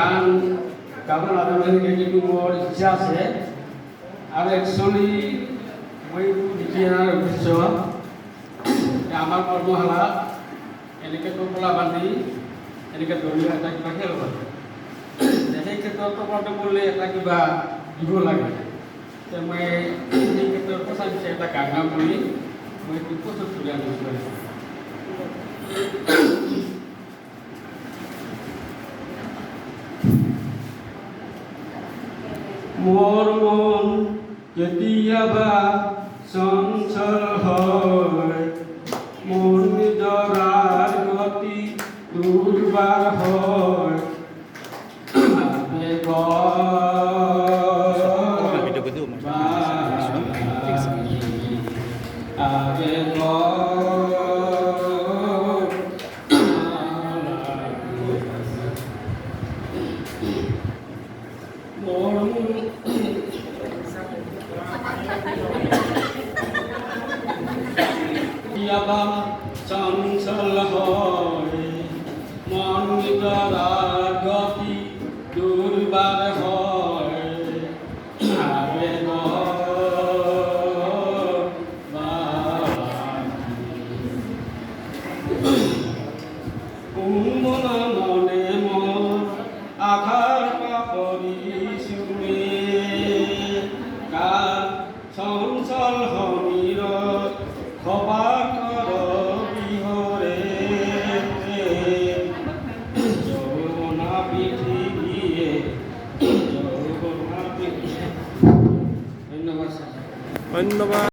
গান গাব নাজানো কিন্তু মোৰ ইচ্ছা আছে আৰু একচুৱেলি মই লিখি অনাৰ উদ্দেশ্য আমাৰ কৰ্মশালা এনেকৈ টোপোলা বান্ধি এনেকৈ দলীয় এটা কিবা খেল হয় সেই ক্ষেত্ৰত টপাৰটো কৰিলে এটা কিবা দিব লাগে মই সেই ক্ষেত্ৰত সঁচা বিচাৰি এটা গান গাম বুলি মই এইটো প্ৰস্তুত কৰি আনিছোঁ মোৰ মন কেতিয়াবা চঞ্চল হয় মোৰ নিজৰাৰ গতি দুৰ্বাৰ হয় কেতিয়াবা চঞ্চল হয় মন নিজৰাৰ গতি দুৰ্বাৰ হয় মনে মোৰ আধাৰ পাপৰিছোঁ কাৰ চঞ্চল সমীৰত খপাৰ বিহৰে যৌৱনা পৃথিৱীয়ে ধন্যবাদ।